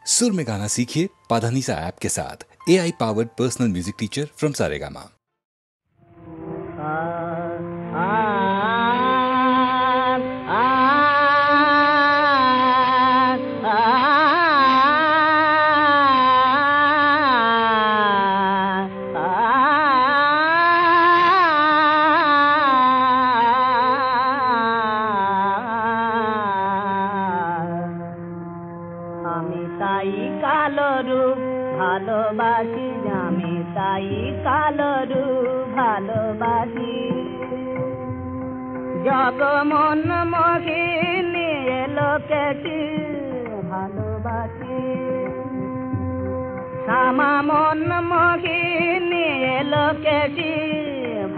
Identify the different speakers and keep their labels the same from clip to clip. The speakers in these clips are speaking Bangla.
Speaker 1: सुर में गाना सीखिए पाधानीसा ऐप के साथ। AI powered personal music teacher from Saregama.
Speaker 2: ভালোবাসি আমি তাই কালরু ভালোবাসি জগ মন মোহিনী লোকেটি ভালোবাসি শ্যামা মন মোহিনী লোকেটি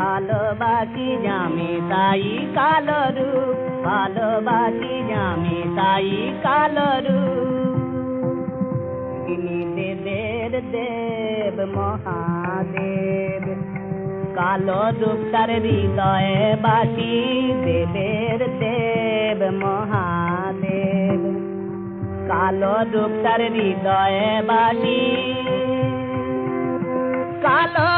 Speaker 2: ভালোবাসি আমি তাই কালরু ভালোবাসি আমি তাই কালরু দেব মহাদেব কালো রূপ তার হৃদয়ে বাসি দেবের দেব মহাদেব কালো রূপ তার হৃদয়ে বাসি কালো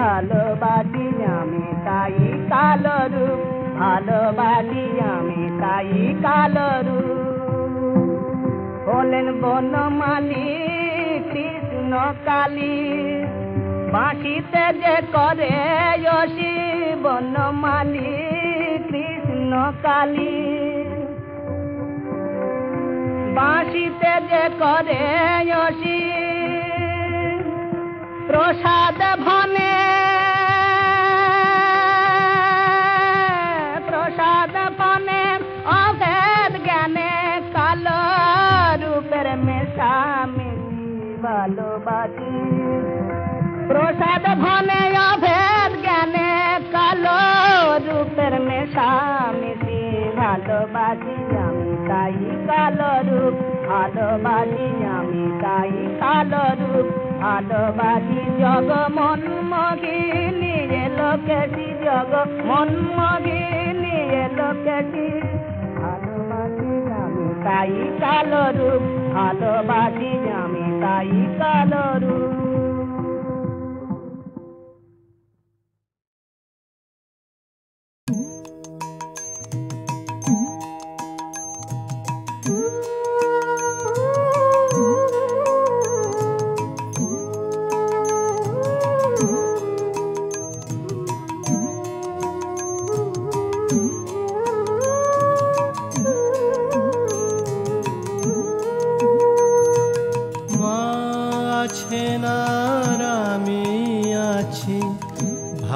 Speaker 2: ভালোবাসি আমি তাই কালরু ভালোবাসি আমি তাই কালরু হলেন বনমালী কৃষ্ণ কালী বাঁশিতে যে করে যশি বনমালী কৃষ্ণ কালী বাঁশিতে যে করে যশি প্রসাদ ভনে অভেদ জ্ঞানে কালো রূপের মেশামেশি ভালোবাসি প্রসাদ ভনে অভেদ জ্ঞানে কালো রূপের মেশামেশি ভালোবাসি আমি তাই কালো রূপ ভালোবাসি আমি তাই কালো রূপ ভালোবাসি জগ মন মোহিনী লোকেটি জগ মন মোহিনী লোকেটি ভালোবাসি আমি তাই কালো রূপ ভালোবাসি আমি তাই কালো রূপ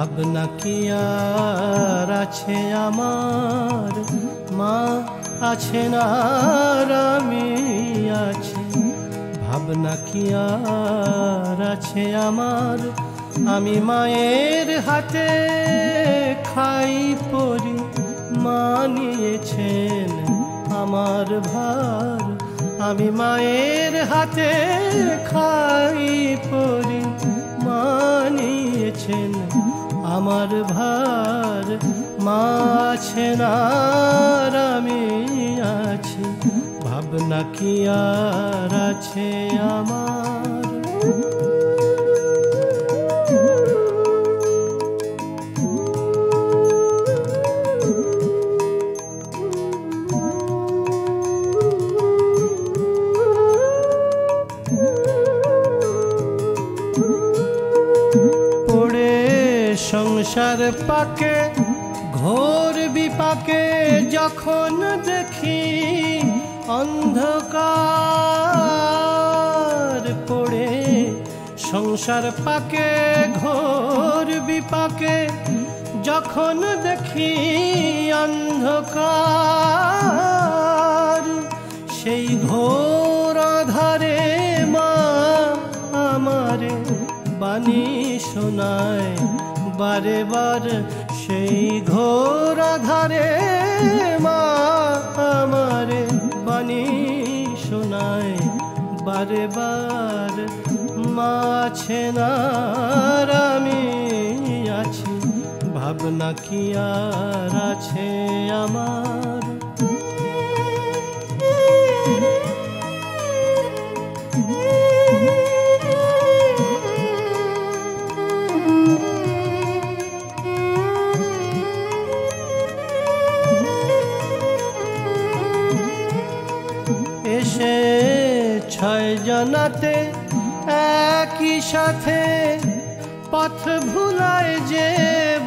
Speaker 3: ভাবনা কি আর আছে আমার মা আছে না আমি আছি ভাবনা কি আর আছে আমার আমি মায়ের হাতে খাই পরি মা নিয়েছেন আমার ভার আমি মায়ের হাতে খাই পরি মা নিয়েছেন আমার ভার মা আছে না আমি আছি ভাবনা কি আর আছে আমার সংসার পাকে ঘোর বিপাকে যখন দেখি অন্ধকার পড়ে সংসার পাকে ঘোর বিপাকে যখন দেখি অন্ধকার সেই ঘোর আধারে মা আমারে বাণী শোনায় বারে বার সেই ঘোর আধারে মা আমারে বাণী শোনায় বারে বার। মা আছে না আর আমি আছি, ভাবনা কি আর আছে আমার। এসে ছয় জনাতে একই সাথে পথ ভুলায় যে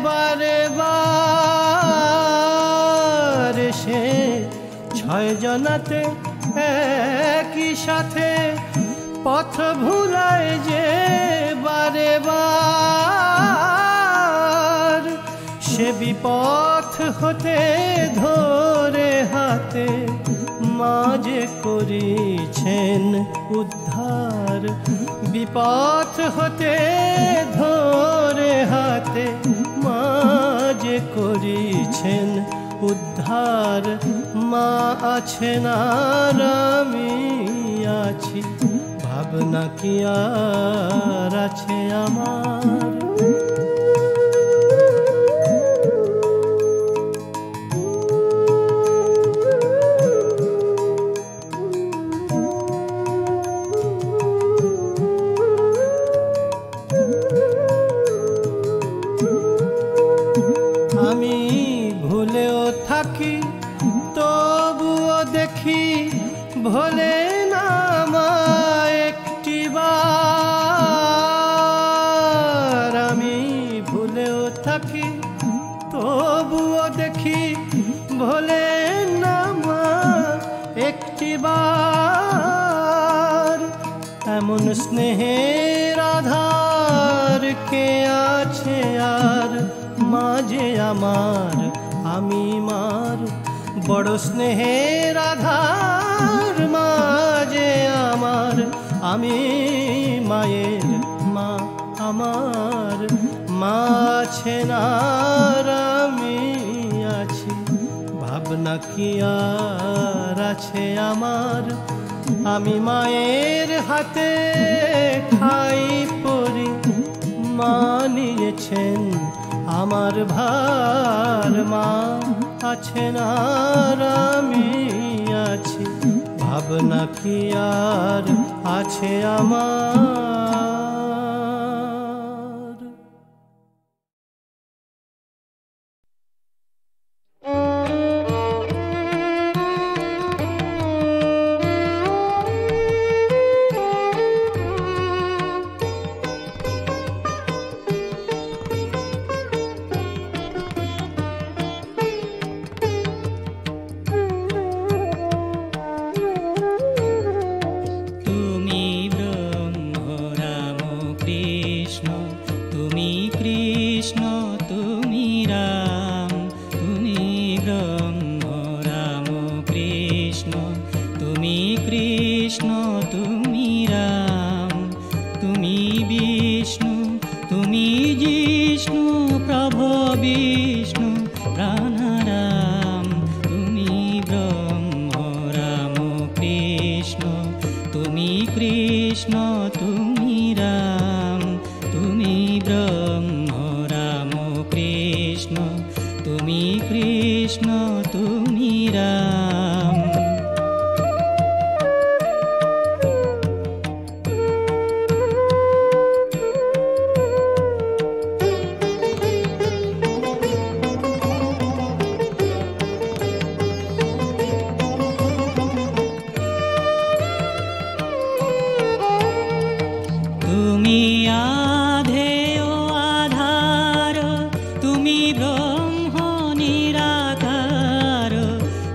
Speaker 3: বারে বার। এসে ছয় জনাতে একই সাথে পথ ভুলায় যে বারে বার। সে বিপথ হতে ধরে হাতে মা যে করিছেন উদ্ধার। বিপথ হতে ধরে হাতে মা যে করিছেন উদ্ধার। মা আছেন আর আমি আছি, ভাবনা কি আর আছে আমার। আমি ভুলেও থাকি তবুও দেখি ভোলে না মা একটিবার। আমি ভুলেও থাকি তবুও দেখি ভোলে না মা একটিবার। এমন স্নেহের আধার কে আছে আর মাঝে আমার, আমি মার। বড় স্নেহের আধার মাঝে আমার, আমি মায়ের। মা আমার মা আছেন আর আমি আছি, ভাবনা কি আর আছে আমার। আমি মায়ের হাতে খাই পরি, মা নিয়েছেন আমার ভার। মা আছেন আর আমি আছি, ভাবনা কি আর আছে আমার।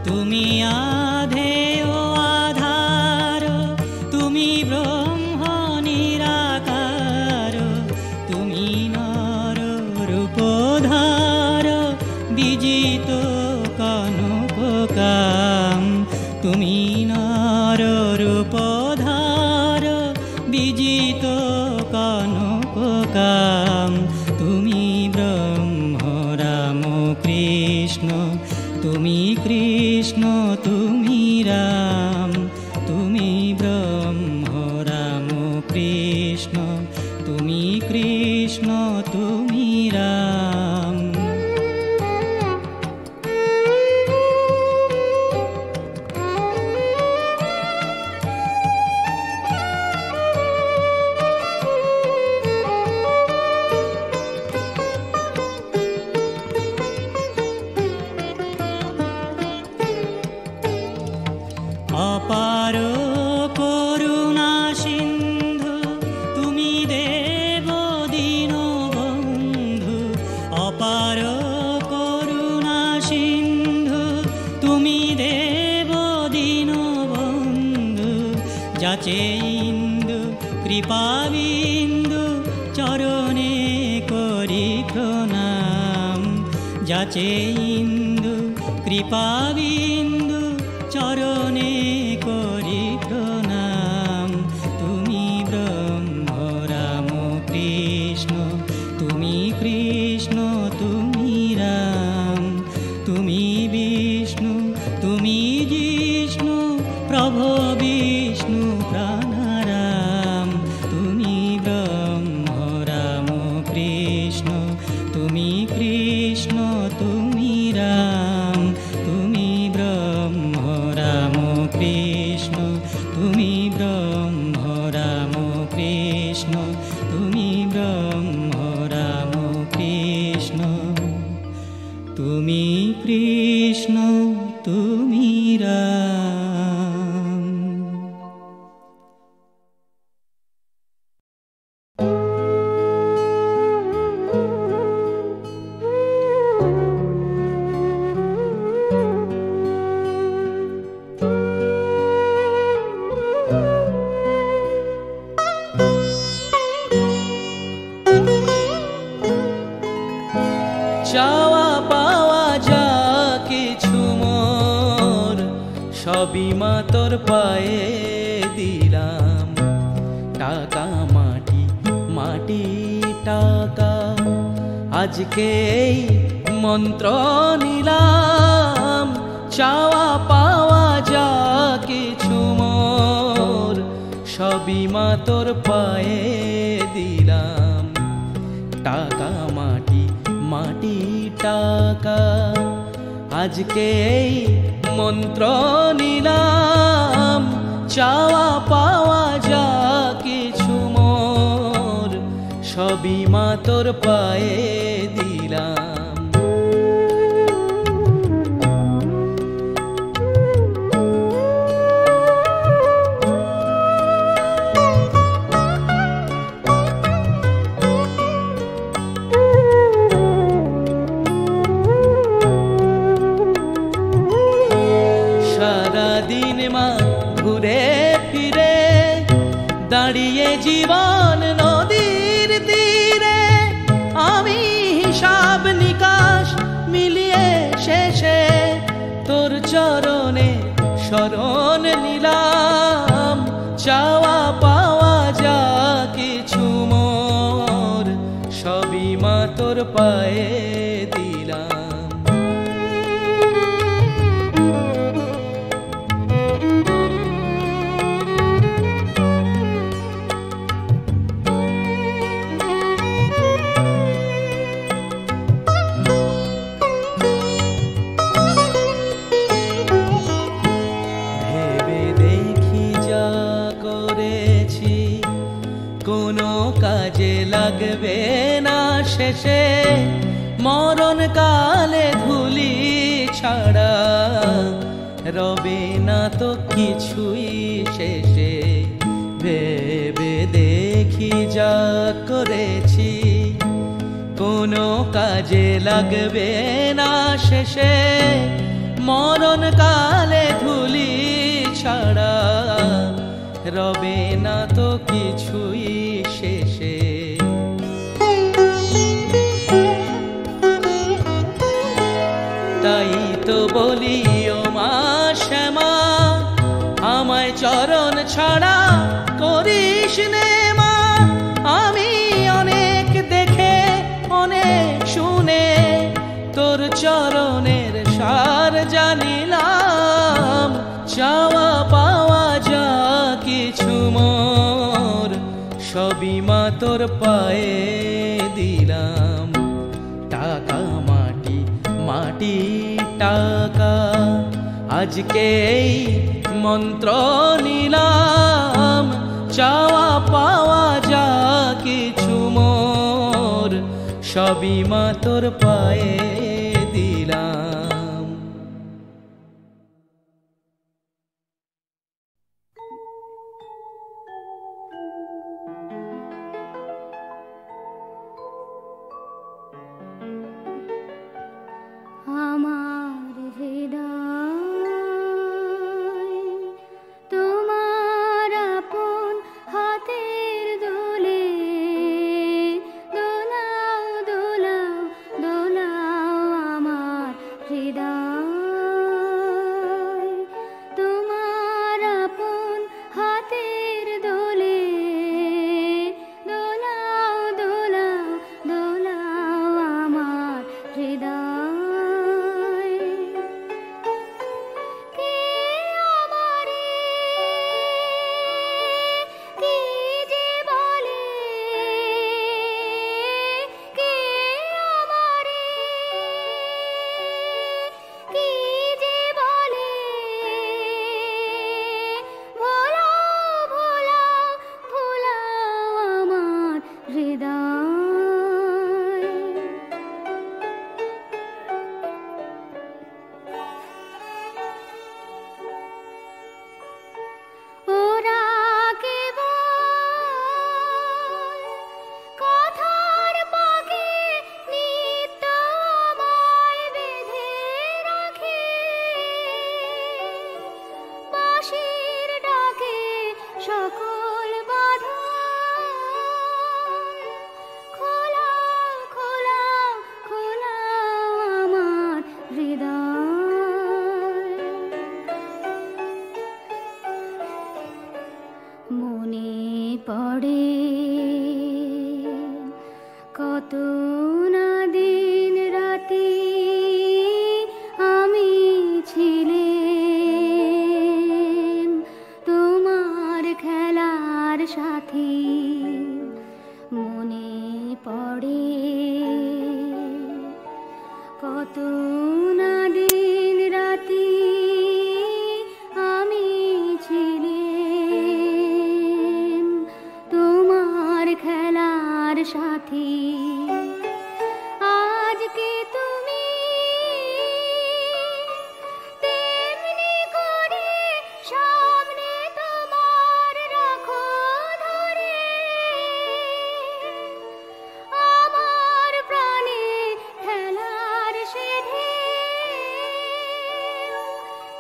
Speaker 4: তুমি তুমি কৃষ্ণ তুমি রাম, তুমি ব্রহ্ম রাম কৃষ্ণ, তুমি কৃষ্ণ তুমি রাম। অপার করুণা সিন্ধু তুমি দেব দীনবন্ধু, অপার করুণা সিন্ধু তুমি দেব দীনবন্ধু, যাচে ইন্দু কৃপাবিন্দু চরণে করি প্রণাম, যাচে ইন্দু কৃপাবিন্দু চরণে করি প্রণাম। তুমি ব্রহ্ম রাম কৃষ্ণ, তুমি কৃষ্ণ তুমি রাম, তুমি বিষ্ণু তুমি জিষ্ণু প্রভু বিষ্ণু প্রাণারাম। তুমি ব্রহ্ম রাম কৃষ্ণ, তুমি কৃষ্ণ তুমি রাম, তুমি ব্রহ্ম রাম কৃষ্ণ, তুমি ব্রহ্ম রাম কৃষ্ণ, তুমি ব্রহ্ম রাম কৃষ্ণ, তুমি কৃষ্ণ তুমি রাম।
Speaker 3: চাওয়া পাওয়া যা কিছু মোর সবই মা তোর পায়ে দিলাম, টাকা মাটি মাটি টাকা আজকে মন্ত্র নিলাম। চাওয়া পাওয়া যা কিছু মোর সবই মা তোর পায়ে দিলাম, টাকা মাটি মাটি টাকা আজকে মন্ত্র নিলাম। চাওয়া পাওয়া যা কিছু মোর সবই মা তোর পায়ে দিলাম। সারাদিন মা ঘুরে ফিরে দাঁড়িয়ে জীবন নদীর তীরে, আমি হিসাব নিকাশ মিলিয়ে শেষে তোর চরণে শরণ নিলাম। চাওয়া পাওয়া যা কিছু মোর সবই মা তোর পায়ে দিলাম। কোনো কাজে লাগবে না শেষে, মরণ কালে ধুলি ছাড়া রবে না তো কিছুই শেষে। ভেবে দেখি যা করেছি কোনো কাজে লাগবে না শেষে, মরণ কালে ধুলি ছাড়া রবে না তো কিছুই শেষে। তাই তো বলি ও মা শ্যামা, আমায় চরণ ছাড়া করিস নে মা। আমি অনেক দেখে অনেক শুনে তোর চরণের সার যা নিলাম চাওয়া পাওয়া যা কিছু মোর সবই মা তোর পায়ে দিলাম। টাকা মাটি মাটি টাকা আজকে এই মন্ত্র নিলাম চাওয়া পাওয়া যা কিছু মোর সবই মা তোর পায়ে দিলাম।
Speaker 5: আমার হৃদয় তোমার আপন হাতের দোলে দোলাও দোলাও দোলাও আমার হৃদয় তোমার আপন হাতের দোলে দোলাও দোলাও দোলাও আমার হৃদয়। সকল বাধা খোলাও খোলাও খোলাও আমার হৃদয়। মনে পড়ে কত না দিন রাতি আমি ছিলাম তোমার খেলার সাথী। মনে পড়ে কত না দিন রাতি আমি ছিলাম তোমার খেলার সাথী। আজকে তুমি তেমনি করে সামনে তোমার রাখো ধরে আমার প্রাণে খেলার সে ঢেউ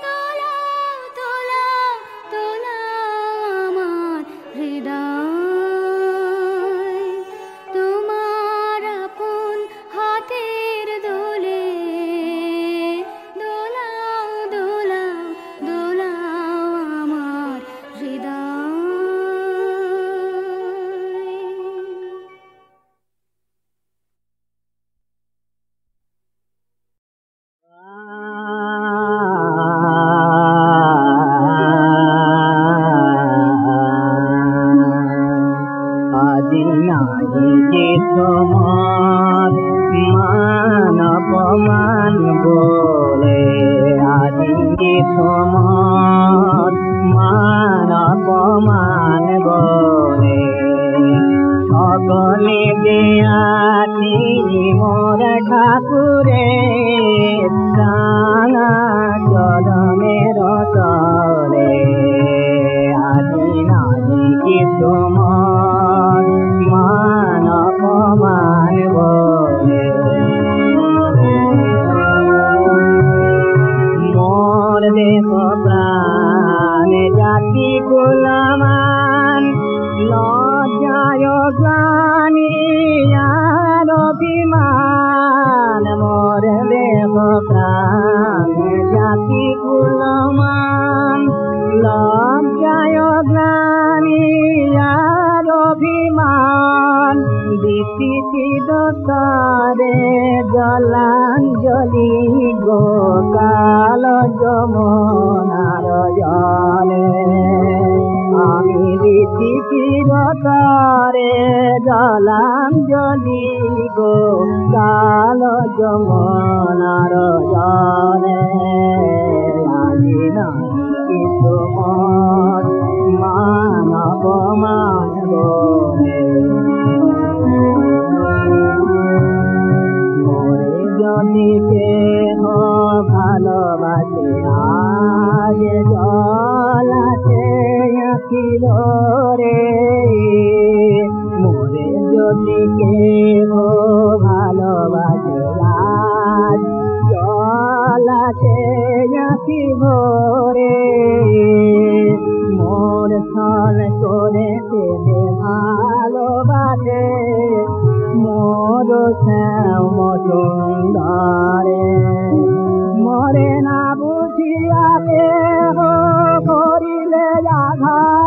Speaker 5: তোলাও তোলাও তোলাও আমার হৃদয় তোমার আপন হাতের দোলে দোলাও দোলাও দোলাও আমার হৃদয়।
Speaker 6: আজি নাহি যে তোমার মান অপমান বলে আজি যে তোমার মান অপমান বলে সকলে যে আছি মোর ঠাকুরে প্রাণ চরণের তলে আজি নাহি যে তোমার মান অপমান বলে মোর দেহ প্রাণ জাতি কুলমান লজ্জায় গ্লানি আর অভিমান মোর দেহ প্রাণ জাতি কুলমান লজ্জায় গ্লানি আর অভিমান দিতি দোষরে জলাঞ্জলি গোকাল যমুনার জলে আমি দিছি চিরতরে জলাম জলি গো কালো যমুনার জলে আমি নাহি তোমার মানব মানব মোরে যদি কেহ ভালোবাসে আজ জলাতে আঁকিল রে মোরে যদি কেহ ভালোবাসে আজ জলাতে আঁকিব রে মোর ছল করে দেবে ভালোবাসে মোর শ্যাম সুন্দরে মরে না বুঝিয়া দেহ করিলে আঘাত